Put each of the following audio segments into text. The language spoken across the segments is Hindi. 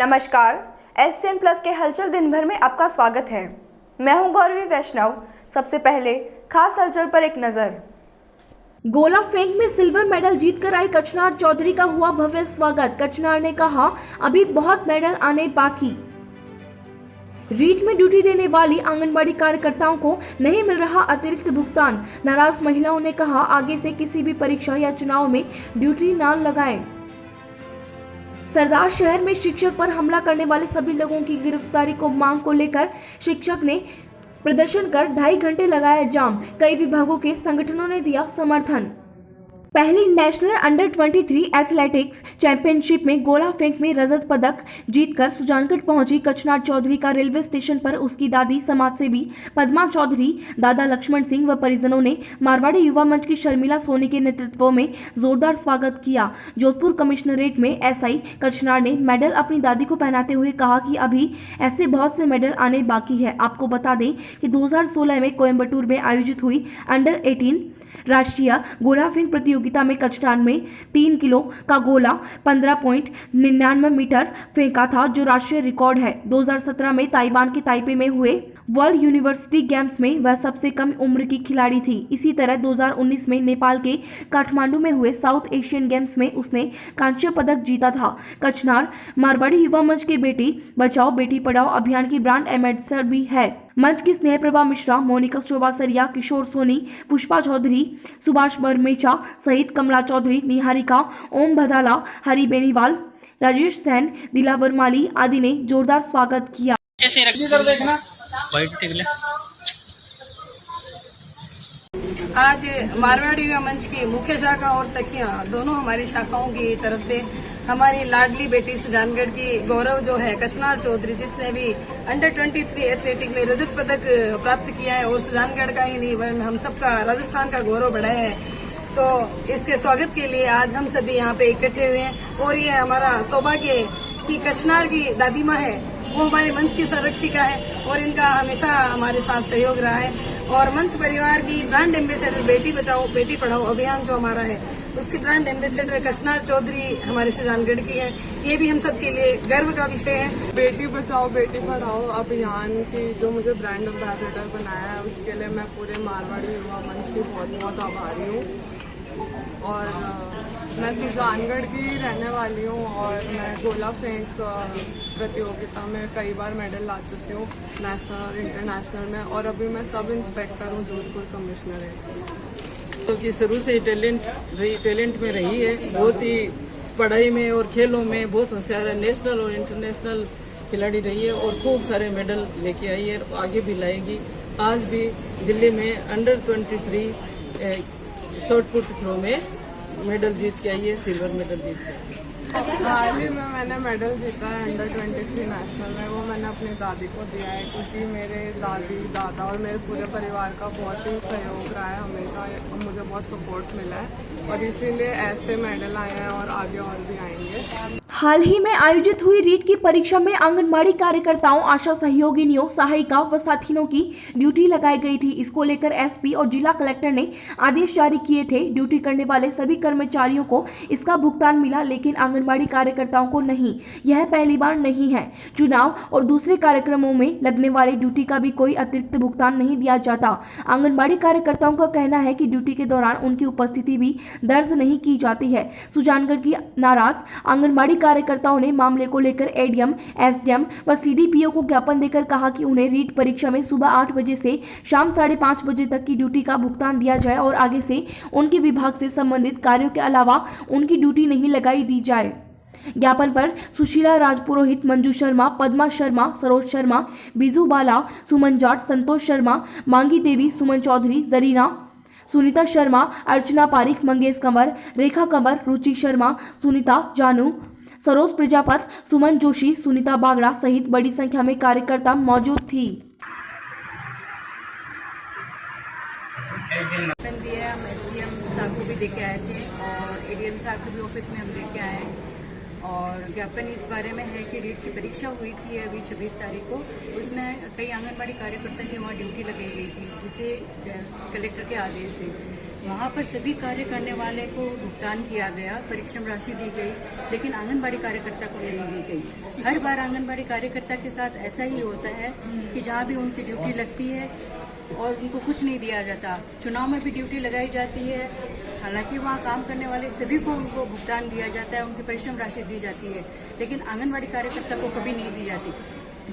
नमस्कार, SCN प्लस के हलचल दिन भर में आपका स्वागत है। मैं हूं गौरवी वैष्णव। सबसे पहले खास हलचल पर एक नजर। गोला फेंक में सिल्वर मेडल जीतकर आई कचनार चौधरी का हुआ भव्य स्वागत। कचनार ने कहा, अभी बहुत मेडल आने बाकी। रीट में ड्यूटी देने वाली आंगनबाड़ी कार्यकर्ताओं को नहीं मिल रहा अतिरिक्त भुगतान। नाराज महिलाओं ने कहा, आगे से किसी भी परीक्षा या चुनाव में ड्यूटी न लगाएं। सरदार शहर में शिक्षक पर हमला करने वाले सभी लोगों की गिरफ्तारी को मांग को लेकर शिक्षक ने प्रदर्शन कर 2.5 घंटे लगाया जाम। कई विभागों के संगठनों ने दिया समर्थन। पहली नेशनल अंडर 23 एथलेटिक्स चैंपियनशिप में गोला फेंक में रजत पदक जीतकर सुजानगढ़ पहुंची कचनार चौधरी का रेलवे स्टेशन पर उसकी दादी समाजसेवी पद्मा चौधरी, दादा लक्ष्मण सिंह व परिजनों ने मारवाड़ी युवा मंच की शर्मिला सोनी के नेतृत्व में जोरदार स्वागत किया। जोधपुर कमिश्नरेट में SI कचनार ने मेडल अपनी दादी को पहनाते हुए कहा कि अभी ऐसे बहुत से मेडल आने बाकी है। आपको बता दें कि 2016 में कोयम्बटूर में आयोजित हुई अंडर 18 राष्ट्रीय गोला फेंक प्रतियोगिता में कचनार में 3 किलो का गोला 15.99 मीटर फेंका था, जो राष्ट्रीय रिकॉर्ड है। 2017 में ताइवान के ताइपे में हुए वर्ल्ड यूनिवर्सिटी गेम्स में वह सबसे कम उम्र की खिलाड़ी थी। इसी तरह 2019 में नेपाल के काठमांडू में हुए साउथ एशियन गेम्स में उसने कांस्य पदक जीता था। कचनार मारवाड़ी युवा मंच के बेटी बचाओ बेटी पढ़ाओ अभियान की ब्रांड एम्बेसडर भी है। मंच की स्नेह प्रभा मिश्रा, मोनिका श्रोवासरिया, किशोर सोनी, पुष्पा चौधरी, सुभाष बरमेचा सहित कमला चौधरी, निहारिका, ओम भदाला, हरी बेनीवाल, राजेश सैन, दिलावर माली आदि ने जोरदार स्वागत किया। आज मारवाड़ी युवा मंच की मुख्य शाखा और सखियां दोनों हमारी शाखाओं की तरफ से हमारी लाडली बेटी सुजानगढ़ की गौरव जो है कचनार चौधरी, जिसने भी अंडर 23 एथलेटिक में रजत पदक प्राप्त किया है और सुजानगढ़ का ही नहीं वरन हम सबका राजस्थान का गौरव बढ़ाया है, तो इसके स्वागत के लिए आज हम सभी यहाँ पे इकट्ठे हुए हैं। और ये हमारा सौभाग्य है कि कचनार की दादी माँ है वो हमारे मंच की संरक्षिका है और इनका हमेशा हमारे साथ सहयोग रहा है। और मंच परिवार की ब्रांड एम्बेसडर बेटी बचाओ बेटी पढ़ाओ अभियान जो हमारा है उसकी ब्रांड एम्बेसडर कचनार चौधरी हमारे सुजानगढ़ की है। ये भी हम सब के लिए गर्व का विषय है। बेटी बचाओ बेटी पढ़ाओ अभियान की जो मुझे ब्रांड एम्बेसडर बनाया है उसके लिए मैं पूरे मारवाड़ी युवा मंच की बहुत बहुत आभारी हूँ। और मैं सुजानगढ़ की रहने वाली हूँ और मैं गोला फेंक प्रतियोगिता में कई बार मेडल ला चुकी हूँ, नेशनल और इंटरनेशनल में। और अभी मैं सब इंस्पेक्टर हूँ जोधपुर कमिश्नरेट। तो कि शुरू से टैलेंट में रही है, बहुत ही पढ़ाई में और खेलों में बहुत होशियार है। नेशनल और इंटरनेशनल खिलाड़ी रही है और खूब सारे मेडल लेके आई है, आगे भी लाएगी। आज भी दिल्ली में अंडर 23 शॉर्ट पुट थ्रो में मेडल जीत के आई है, सिल्वर मेडल जीत के आई है। हाल ही में मैंने मेडल जीता है अंडर 23 नेशनल में, वो मैंने अपनी दादी को दिया है क्योंकि मेरे दादी दादा और मेरे पूरे परिवार का बहुत ही सहयोग रहा है हमेशा, मुझे बहुत सपोर्ट मिला है और इसीलिए ऐसे मेडल आए हैं और आगे और भी आएंगे। हाल ही में आयोजित हुई रीट की परीक्षा में आंगनबाड़ी कार्यकर्ताओं, आशा सहयोगिनियों, सहायिका व साथियों की ड्यूटी लगाई गई थी। इसको लेकर SP और जिला कलेक्टर ने आदेश जारी किए थे। ड्यूटी करने वाले सभी कर्मचारियों को इसका भुगतान मिला, लेकिन आंगनबाड़ी कार्यकर्ताओं को नहीं। यह पहली बार नहीं है। चुनाव और दूसरे कार्यक्रमों में लगने वाली ड्यूटी का भी कोई अतिरिक्त भुगतान नहीं दिया जाता। आंगनबाड़ी कार्यकर्ताओं का कहना है कि ड्यूटी के दौरान उनकी उपस्थिति भी दर्ज नहीं की जाती है। सुजानगढ़ की नाराज आंगनबाड़ी कार्यकर्ताओं ने मामले को लेकर ADM, SDM व CDPO को ज्ञापन देकर कहा कि उन्हें रीट परीक्षा में सुबह 8 बजे से शाम 5:30 बजे तक की ड्यूटी का भुगतान दिया जाए और आगे से उनके विभाग से संबंधित कार्यों के अलावा उनकी ड्यूटी नहीं लगाई दी जाए। ज्ञापन पर सुशीला राजपुरोहित, मंजू शर्मा, पद्मा शर्मा, सरोज शर्मा, बीजू बाला, सुमन जाट, संतोष शर्मा, मांगी देवी, सुमन चौधरी, जरीना, सुनीता शर्मा, अर्चना पारिक, मंगेश कंवर, रेखा कंवर, रुचि शर्मा, सुनीता जानू, सरोज प्रजापत, सुमन जोशी, सुनीता बागड़ा सहित बड़ी संख्या में कार्यकर्ता मौजूद थी। हम SDM साहब को भी देके आए थे और ADM साहब के भी ऑफिस में हम लेके आए हैं। और ज्ञापन इस बारे में है कि रीट की परीक्षा हुई थी अभी 26 तारीख को, उसमें कई आंगनबाड़ी कार्यकर्ता की वहाँ ड्यूटी लगाई गई थी जिसे कलेक्टर के आदेश से वहाँ पर सभी कार्य करने वाले को भुगतान किया गया, परिश्रम राशि दी गई, लेकिन आंगनबाड़ी कार्यकर्ता को नहीं दी गई। हर बार आंगनबाड़ी कार्यकर्ता के साथ ऐसा ही होता है कि जहाँ भी उनकी ड्यूटी लगती है और उनको कुछ नहीं दिया जाता। चुनाव में भी ड्यूटी लगाई जाती है, हालांकि वहाँ काम करने वाले सभी को उनको भुगतान दिया जाता है, उनकी परिश्रम राशि दी जाती है, लेकिन आंगनबाड़ी कार्यकर्ता को कभी नहीं दी जाती।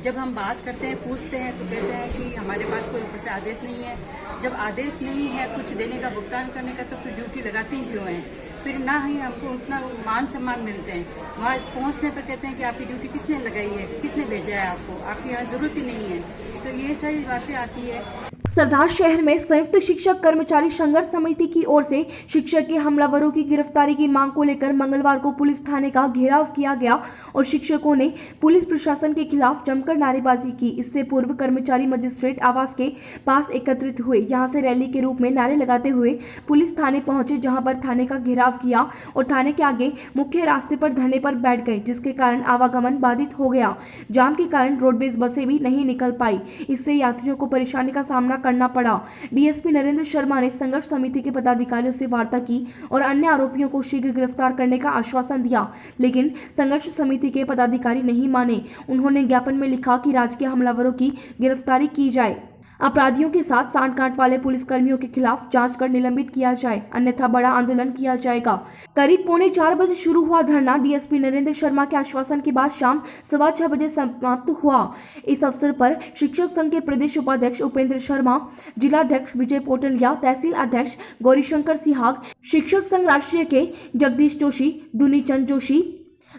जब हम बात करते हैं, पूछते हैं तो कहते हैं कि हमारे पास कोई ऊपर से आदेश नहीं है। जब आदेश नहीं है कुछ देने का, भुगतान करने का, तो फिर ड्यूटी लगाती ही क्यों हैं? फिर ना ही हमको उतना मान सम्मान मिलते हैं। वहाँ पहुँचने पर कहते हैं कि आपकी ड्यूटी किसने लगाई है, किसने भेजा है आपको, आपकी यहाँ ज़रूरत ही नहीं है। तो ये सारी बातें आती है। सरदार शहर में संयुक्त शिक्षक कर्मचारी संघर्ष समिति की ओर से शिक्षक के हमलावरों की गिरफ्तारी की मांग को लेकर मंगलवार को पुलिस थाने का घेराव किया गया और शिक्षकों ने पुलिस प्रशासन के खिलाफ जमकर नारेबाजी की। इससे पूर्व कर्मचारी मजिस्ट्रेट आवास के पास एकत्रित हुए, जहां से रैली के रूप में नारे लगाते हुए पुलिस थाने पहुंचे, जहां पर थाने का घेराव किया और थाने के आगे मुख्य रास्ते पर धरने पर बैठ गए, जिसके कारण आवागमन बाधित हो गया। जाम के कारण रोडवेज बसें भी नहीं निकल पाई, इससे यात्रियों को परेशानी का सामना करना पड़ा। डीएसपी नरेंद्र शर्मा ने संघर्ष समिति के पदाधिकारियों से वार्ता की और अन्य आरोपियों को शीघ्र गिरफ्तार करने का आश्वासन दिया, लेकिन संघर्ष समिति के पदाधिकारी नहीं माने। उन्होंने ज्ञापन में लिखा कि राजकीय हमलावरों की गिरफ्तारी की जाए, अपराधियों के साथ सांठगांठ वाले पुलिसकर्मियों के खिलाफ जांच कर निलंबित किया जाए, अन्यथा बड़ा आंदोलन किया जाएगा। करीब 3:45 बजे शुरू हुआ धरना डीएसपी नरेंद्र शर्मा के आश्वासन के बाद शाम 6:15 बजे समाप्त हुआ। इस अवसर पर शिक्षक संघ के प्रदेश उपाध्यक्ष उपेंद्र शर्मा, जिलाध्यक्ष विजय पोटलिया, तहसील अध्यक्ष गौरीशंकर सिहाग, शिक्षक संघ राष्ट्रीय के जगदीश जोशी, दुनीचंद जोशी,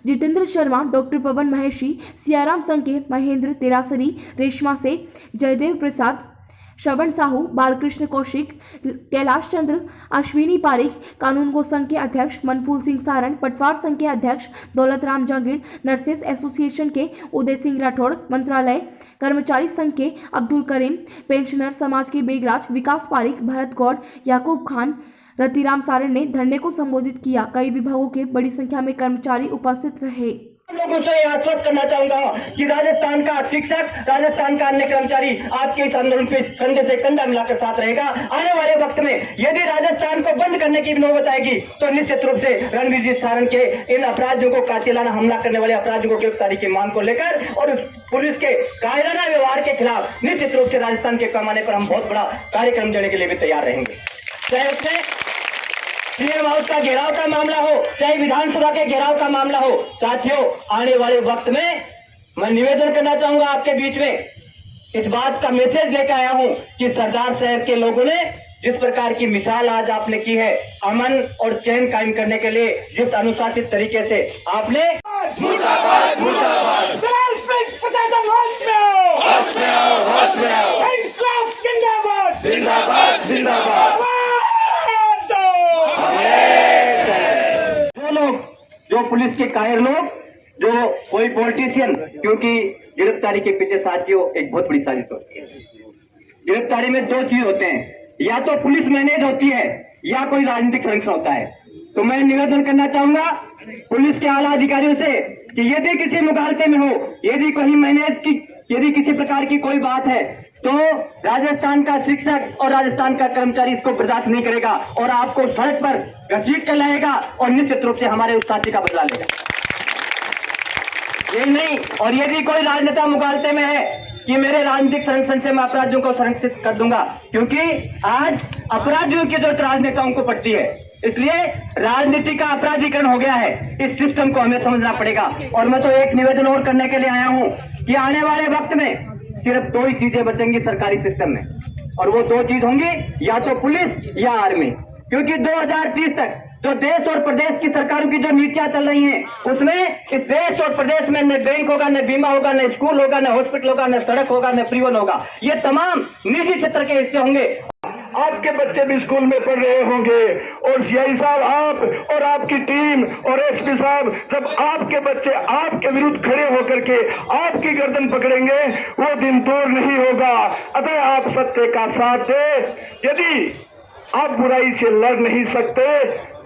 जितेंद्र शर्मा, डॉक्टर पवन महेशी, सियाराम संघ के महेंद्र तेरासरी, रेशमा से जयदेव प्रसाद, श्रवण साहू, बालकृष्ण कौशिक, कैलाश चंद्र, अश्विनी पारिक, कानून गो संघ के अध्यक्ष मनफूल सिंह सारण, पटवार संघ के अध्यक्ष दौलत राम जागीर, नर्सेस एसोसिएशन के उदय सिंह राठौड़, मंत्रालय कर्मचारी संघ के अब्दुल करीम, पेंशनर समाज के बेगराज, विकास पारिक, भरत गौड़, याकूब खान, रतिराम सारण ने धरने को संबोधित किया। कई विभागों के बड़ी संख्या में कर्मचारी उपस्थित रहे। लोगों से आश्वस्त करना चाहूंगा कि राजस्थान का शिक्षक, राजस्थान का अन्य कर्मचारी आपके इस आंदोलन पे कंधे से कंधा मिलाकर साथ रहेगा। आने वाले वक्त में यदि राजस्थान को बंद करने की नौबत आएगी तो निश्चित रूप से रणवीर जी सारण के इन अपराधियों को, कातिलाना हमला करने वाले अपराधियों को गिरफ्तारी की मांग को लेकर और पुलिस के कायराना व्यवहार के खिलाफ निश्चित रूप से राजस्थान के पैमाने पर हम बहुत बड़ा कार्यक्रम देने के लिए भी तैयार रहेंगे। चाहे उसमें सीएम हाउस का घेराव का मामला हो, चाहे विधानसभा के घेराव का मामला हो। साथियों, आने वाले वक्त में मैं निवेदन करना चाहूंगा आपके बीच में, इस बात का मैसेज लेकर आया हूं कि सरदार शहर के लोगों ने जिस प्रकार की मिसाल आज आपने की है, अमन और चैन कायम करने के लिए जिस अनुशासित तरीके से आपने जो पुलिस के कायर लोग, जो कोई पॉलिटिशियन, क्योंकि गिरफ्तारी के पीछे साथियों एक बहुत बड़ी साजिश होती है। गिरफ्तारी में दो चीज होते हैं, या तो पुलिस मैनेज होती है या कोई राजनीतिक संरक्षण होता है। तो मैं निवेदन करना चाहूंगा पुलिस के आला अधिकारियों से कि यदि किसी मुगालते में हो, यदि कहीं मैनेज की, यदि किसी प्रकार की कोई बात है तो राजस्थान का शिक्षक और राजस्थान का कर्मचारी इसको बर्दाश्त नहीं करेगा और आपको सड़क पर घसीट कर लाएगा और निश्चित रूप से हमारे उस साथी का बदला लेगा। यही नहीं, और यदि कोई राजनेता मुगालते में है कि मेरे राजनीतिक संरक्षण से मैं अपराधियों को संरक्षित कर दूंगा, क्योंकि आज अपराधियों की जरूरत राजनेताओं को पड़ती है, इसलिए राजनीति का अपराधीकरण हो गया है। इस सिस्टम को हमें समझना पड़ेगा। और मैं तो एक निवेदन और करने के लिए आया हूं कि आने वाले वक्त में सिर्फ दो ही चीजें बचेंगी सरकारी सिस्टम में, और वो दो चीज होंगी या तो पुलिस या आर्मी, क्योंकि 2030 तक जो देश और प्रदेश की सरकारों की जो नीतियां चल रही हैं, उसमें इस देश और प्रदेश में न बैंक होगा, न बीमा होगा, न स्कूल होगा, न हॉस्पिटल होगा, न सड़क होगा, न परिवहन होगा। ये तमाम निजी क्षेत्र के हिस्से होंगे। आपके बच्चे भी स्कूल में पढ़ रहे होंगे और सीआई साहब, आप और आपकी टीम और एसपी साहब, जब आपके बच्चे आपके विरुद्ध खड़े होकर के आपकी गर्दन पकड़ेंगे, वो दिन दूर नहीं होगा। अतः आप सत्य का साथ दे। यदि आप बुराई से लड़ नहीं सकते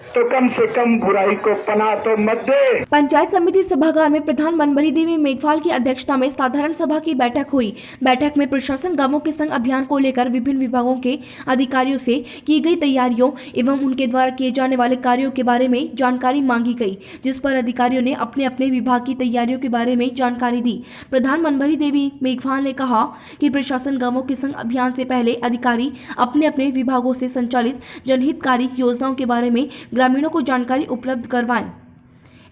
तो कम से कम बुराई को पनाह तो मत दे। पंचायत समिति सभागार में प्रधान मनभरी देवी मेघवाल की अध्यक्षता में साधारण सभा की बैठक हुई। बैठक में प्रशासन गांवों के संग अभियान को लेकर विभिन्न विभागों के अधिकारियों से की गई तैयारियों एवं उनके द्वारा किए जाने वाले कार्यों के बारे में जानकारी मांगी गई, जिस पर अधिकारियों ने अपने अपने विभाग की तैयारियों के बारे में जानकारी दी। प्रधान मनभरी देवी मेघवाल ने कहा कि प्रशासन गांवों के संग अभियान से पहले अधिकारी अपने अपने विभागों से संचालित जनहितकारी योजनाओं के बारे में ग्रामीणों को जानकारी उपलब्ध करवाएं।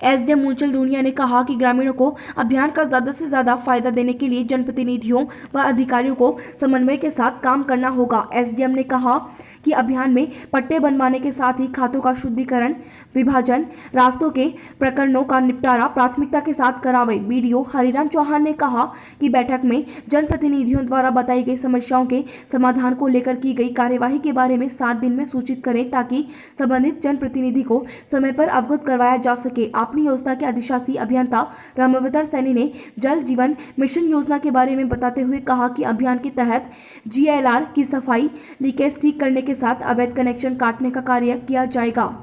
एसडीएम मूलचंद दुनिया ने कहा कि ग्रामीणों को अभियान का ज्यादा से ज्यादा फायदा देने के लिए जनप्रतिनिधियों व अधिकारियों को समन्वय के साथ काम करना होगा। एसडीएम ने कहा कि अभियान में पट्टे बनवाने के साथ ही खातों का शुद्धिकरण, विभाजन, रास्तों के प्रकरणों का निपटारा प्राथमिकता के साथ करावे। बीडीओ हरिराम चौहान ने कहा कि बैठक में जनप्रतिनिधियों द्वारा बताई गई समस्याओं के समाधान को लेकर की गई कार्यवाही के बारे में 7 दिन में सूचित करें ताकि संबंधित जनप्रतिनिधि को समय पर अवगत करवाया जा सके। अपनी योजना के अधिशासी अभियंता रामावतार सैनी ने जल जीवन मिशन योजना के बारे में बताते हुए कहा कि अभियान के तहत जीएलआर की सफाई, लीकेज ठीक करने के साथ अवैध कनेक्शन काटने का कार्य किया जाएगा।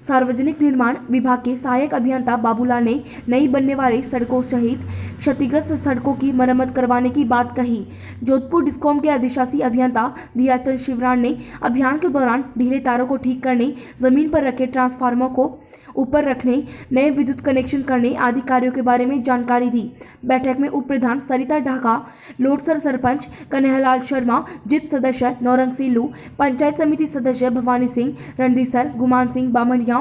सार्वजनिक निर्माण विभाग के सहायक अभियंता बाबूलाल ने नई बनने वाली सड़कों सहित क्षतिग्रस्त सड़कों की मरम्मत करवाने की बात कही। जोधपुर डिस्कॉम के अधिशासी अभियंता धीराजचंद शिवराण ने अभियान के दौरान ढीले तारों को ठीक करने, जमीन पर रखे ट्रांसफार्मर को ऊपर रखने, नए विद्युत कनेक्शन करने आदि कार्यों के बारे में जानकारी दी। बैठक में उप प्रधान सरिता ढाका, लोटसर सरपंच कन्हैयालाल शर्मा, जिप सदस्य नौरंग सिल्लू, पंचायत समिति सदस्य भवानी सिंह, रणधीसर, गुमान सिंह बामनिया,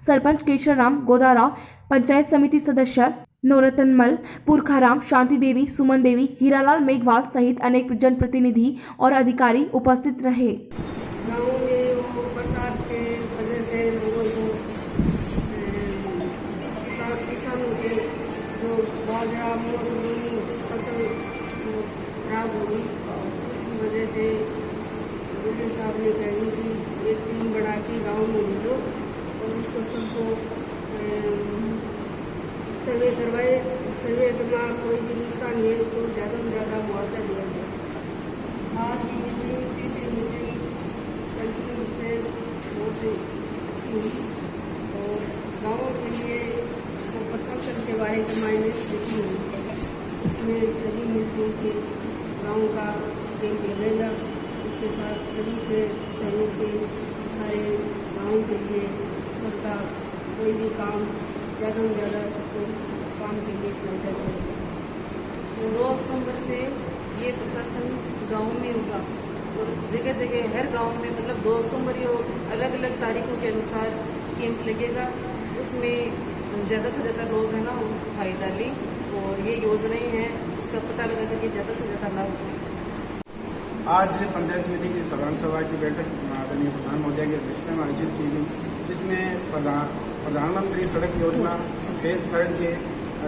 सरपंच केशरराम गोदारा, पंचायत समिति सदस्य नौरतनमल, पुरखाराम, शांति देवी, सुमन देवी, हीरालाल मेघवाल सहित अनेक जनप्रतिनिधि और अधिकारी उपस्थित रहे। गाँव में वो बरसात के वजह से लोगों को किसानों के जो बाजरा, मूंग, फसल खराब हुई, उसकी वजह से मोदी साहब ने कही कि एक टीम बना के गाँव में भेजो और उस फसल को सर्वे करवाए। सर्वे करना कोई भी नुकसान नहीं है, उसको ज़्यादा से ज़्यादा मुआवजा दिया गया। आज की मीटिंग, तीसरी मीटिंग कंटिन्यू रूप से बहुत ही अच्छी हुई और गाँवों के लिए तो प्रशासन के बारे में मायने देखी हुई। उसमें सभी मिलजुल के गाँव का कैंप लगेगा। उसके साथ सभी के सहयोग से सारे गाँव के लिए सरकार कोई भी काम ज़्यादा से ज़्यादा तो काम के लिए फायदा करेगा। तो 2 अक्टूबर से ये प्रशासन गांव में होगा और जगह जगह हर गांव में मतलब 2 अक्टूबर ये अलग अलग तारीखों के अनुसार कैंप लगेगा। उसमें ज़्यादा से ज़्यादा लोग हैं ना वो फायदा लें और ये योजनाएं हैं उसका पता लगा करके ज़्यादा से ज़्यादा लाभ उठाएं। आज पंचायत समिति की साधारण सभा की बैठक आदरणीय प्रधान महोदय की अध्यक्षता में आयोजित की गई, जिसमें प्रधानमंत्री सड़क योजना फेज 3 के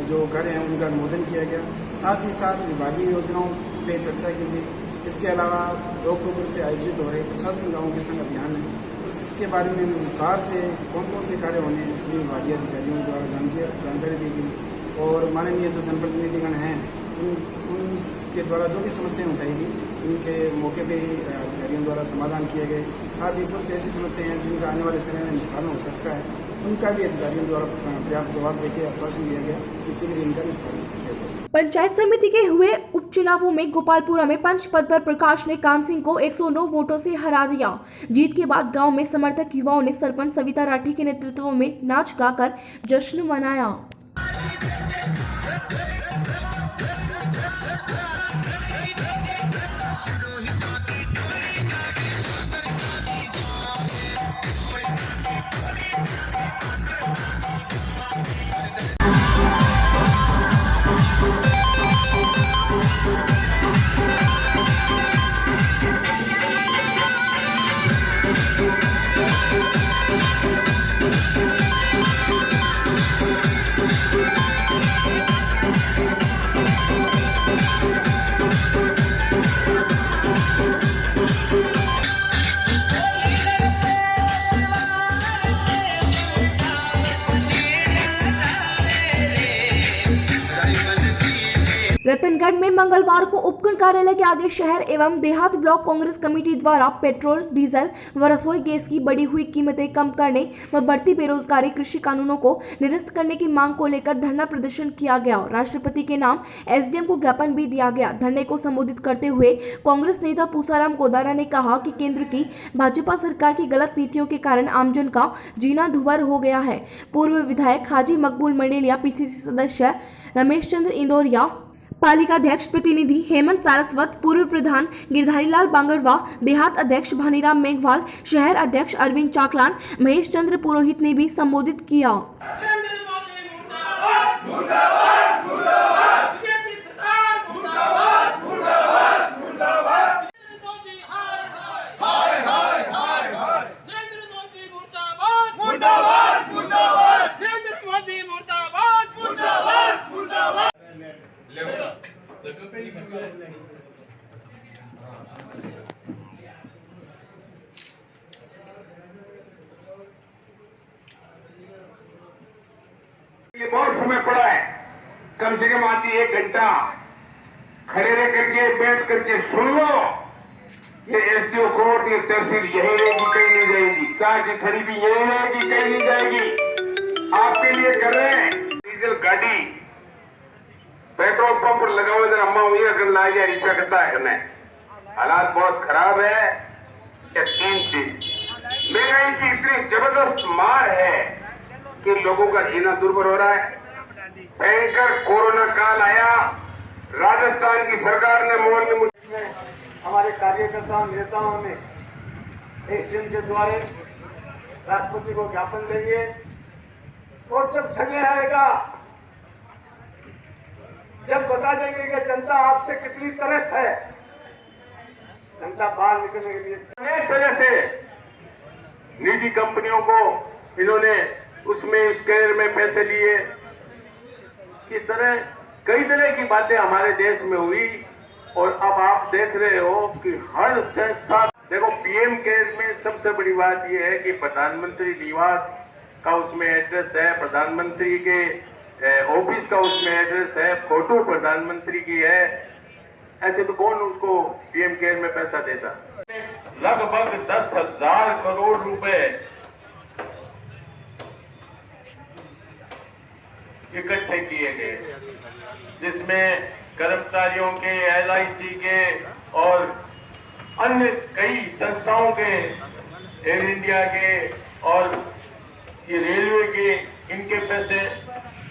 जो घर हैं उनका अनुमोदन किया गया। साथ ही साथ विभागीय योजनाओं पे चर्चा की गई। इसके अलावा 2 अक्टूबर से आयोजित हो रहे प्रशासन गाँव के संग अभियान है, उसके बारे में विस्तार से कौन कौन से कार्य होने हैं इसलिए विभागीय अधिकारियों द्वारा जानकारी दी गई और माननीय जो जनप्रतिनिधिगण हैं उनके द्वारा जो भी समस्याएं उठाई गई उनके मौके पे ही अधिकारियों द्वारा समाधान किए गए। साथ ही कुछ ऐसी समस्याएं हैं जिनका आने वाले समय में निस्तारण हो सकता है, उनका भी अधिकारियों द्वारा पर्याप्त जवाब देकर आश्वासन दिया गया कि शीघ्र इनका निस्तारण किया जाए। पंचायत समिति के हुए उपचुनावों में गोपालपुरा में पंच पद पर प्रकाश ने कान सिंह को 109 वोटों से हरा दिया। जीत के बाद गांव में समर्थक युवाओं ने सरपंच सविता राठी के नेतृत्व में नाच गाकर जश्न मनाया। रतनगढ़ में मंगलवार को उपखंड कार्यालय के आगे शहर एवं देहात ब्लॉक कांग्रेस कमेटी द्वारा पेट्रोल, डीजल व रसोई गैस की बढ़ी हुई कीमतें कम करने व बढ़ती बेरोजगारी, कृषि कानूनों को निरस्त करने की मांग को लेकर धरना प्रदर्शन किया गया। राष्ट्रपति के नाम एसडीएम को ज्ञापन भी दिया गया। धरने को संबोधित करते हुए कांग्रेस नेता पूसाराम गोदारा ने कहा कि केंद्र की भाजपा सरकार की गलत नीतियों के कारण आमजन का जीना दुभर हो गया है। पूर्व विधायक हाजी मकबूल मंडेलिया, पीसीसी सदस्य रमेश चंद्र इंदौरिया, पालिका अध्यक्ष प्रतिनिधि हेमंत सारस्वत, पूर्व प्रधान गिरधारीलाल बांगड़वा, देहात अध्यक्ष भानीराम मेघवाल, शहर अध्यक्ष अरविंद चाकलान, महेश चंद्र पुरोहित ने भी संबोधित किया। ये बहुत समय पड़ा है, कम से कम आती 1 घंटा खड़े रह करके बैठ करके सुन लो। ये एसडीओ कोर्ट, ये तहसील यही रहेगी, कहीं नहीं जाएगी। कार की खड़ी भी यही रहेगी, कहीं नहीं जाएगी। आपके लिए कर रहे हैं। डीजल गाड़ी पेट्रोल पंप पर लगा हुआ, अम्मा वही करना है, रिक्शा करता है करना है। हालात बहुत खराब है। 3 चीज महंगाई की इतनी जबरदस्त मार है कि लोगों का जीना दुर्भर हो रहा है। भयंकर कोरोना काल आया, राजस्थान की सरकार ने मोहल्ले में हमारे कार्यकर्ताओं नेताओं ने इस दिन के द्वारा राष्ट्रपति को ज्ञापन देंगे और जब समय आएगा, जब बता देंगे कि जनता आपसे कितनी तरस है, जनता बाहर निकलने के लिए अनेक तरह से निजी कंपनियों को इन्होंने उसमें स्कैनर में पैसे लिए। इस तरह कई तरह की बातें हमारे देश में हुई और अब आप देख रहे हो कि हर संस्था, देखो पीएम केयर में सबसे बड़ी बात यह है कि प्रधानमंत्री निवास का उसमें एड्रेस है, प्रधानमंत्री के ऑफिस का उसमें एड्रेस है, फोटो प्रधानमंत्री की है। ऐसे तो कौन उसको पीएम केयर में पैसा देता। लगभग 10,000 करोड़ रुपए इकट्ठे किए गए, जिसमें कर्मचारियों के, एलआईसी के और अन्य कई संस्थाओं के, एयर इंडिया के और ये रेलवे के, इनके पैसे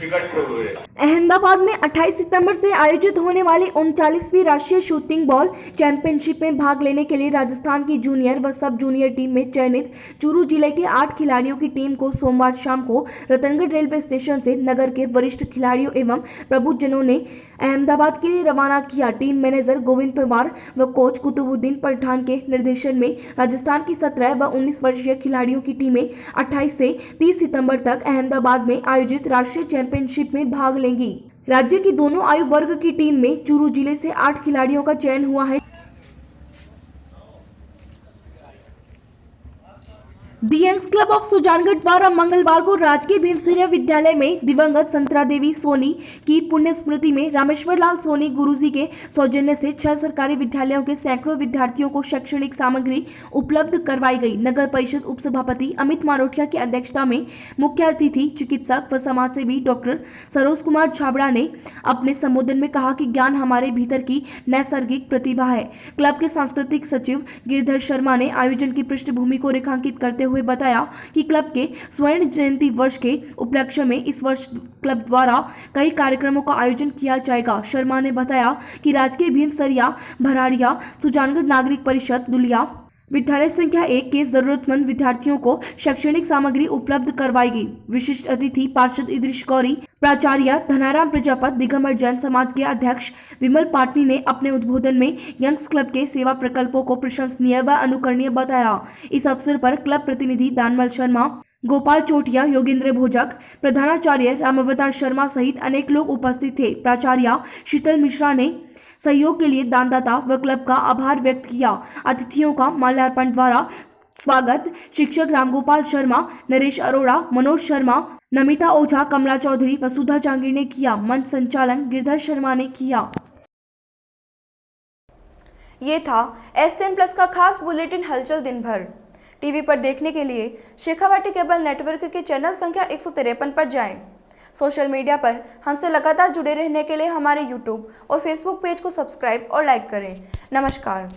इकट्ठे हुए। अहमदाबाद में 28 सितंबर से आयोजित होने वाली 39वीं राष्ट्रीय शूटिंग बॉल चैंपियनशिप में भाग लेने के लिए राजस्थान की जूनियर व सब जूनियर टीम में चयनित चूरू जिले के 8 खिलाड़ियों की टीम को सोमवार शाम को रतनगढ़ रेलवे स्टेशन से नगर के वरिष्ठ खिलाड़ियों एवं प्रबुद्धजनों ने अहमदाबाद के लिए रवाना किया। टीम मैनेजर गोविंद पवार व कोच कुतुबुद्दीन पठान के निर्देशन में राजस्थान की 17 व 19 वर्षीय खिलाड़ियों की टीमें 28 से 30 सितंबर तक अहमदाबाद में आयोजित राष्ट्रीय चैंपियनशिप में भाग लेंगी। राज्य की दोनों आयु वर्ग की टीम में चूरू जिले से 8 खिलाड़ियों का चयन हुआ है। दी यंग्स क्लब ऑफ सुजानगढ़ द्वारा मंगलवार को राजकीय भीमसेरिया विद्यालय में दिवंगत संतरा देवी सोनी की पुण्य स्मृति में रामेश्वर लाल सोनी गुरुजी के सौजन्य से 6 सरकारी विद्यालयों के सैकड़ों विद्यार्थियों को शैक्षणिक सामग्री उपलब्ध करवाई गई। नगर परिषद उपसभापति अमित मारोठिया की अध्यक्षता में मुख्य अतिथि चिकित्सक व समाजसेवी डॉक्टर सरोज कुमार छाबड़ा ने अपने संबोधन में कहा कि ज्ञान हमारे भीतर की नैसर्गिक प्रतिभा है। क्लब के सांस्कृतिक सचिव गिरधर शर्मा ने आयोजन की पृष्ठभूमि को रेखांकित करते हुए बताया कि क्लब के स्वर्ण जयंती वर्ष के उपलक्ष्य में इस वर्ष क्लब द्वारा कई कार्यक्रमों का आयोजन किया जाएगा। शर्मा ने बताया कि राजकीय भीमसरिया भराड़िया सुजानगढ़ नागरिक परिषद दुलिया विद्यालय संख्या 1 के जरूरतमंद विद्यार्थियों को शैक्षणिक सामग्री उपलब्ध करवाएगी। विशिष्ट अतिथि पार्षद इद्रिश गौरी, प्राचार्य धनाराम प्रजापत, दिगंबर जैन समाज के अध्यक्ष विमल पाटनी ने अपने उद्बोधन में यंग्स क्लब के सेवा प्रकल्पों को प्रशंसनीय व अनुकरणीय बताया। इस अवसर पर क्लब प्रतिनिधि दानमल शर्मा, गोपाल चोटिया, योगेंद्र भोजक, प्रधानाचार्य रामावतार शर्मा सहित अनेक लोग उपस्थित थे। प्राचार्य शीतल मिश्रा ने सहयोग के लिए दानदाता व क्लब का आभार व्यक्त किया। अतिथियों का माल्यार्पण द्वारा स्वागत शिक्षक रामगोपाल शर्मा, नरेश अरोड़ा, मनोज शर्मा, नमिता ओझा, कमला चौधरी, वसुधा जांगीर ने किया। मंच संचालन गिरधर शर्मा ने किया। ये था SN प्लस का खास बुलेटिन हलचल दिन भर। टीवी पर देखने के लिए शेखावाटी केबल नेटवर्क के चैनल संख्या 153 पर जाएं। सोशल मीडिया पर हमसे लगातार जुड़े रहने के लिए हमारे YouTube और Facebook पेज को सब्सक्राइब और लाइक करें। नमस्कार।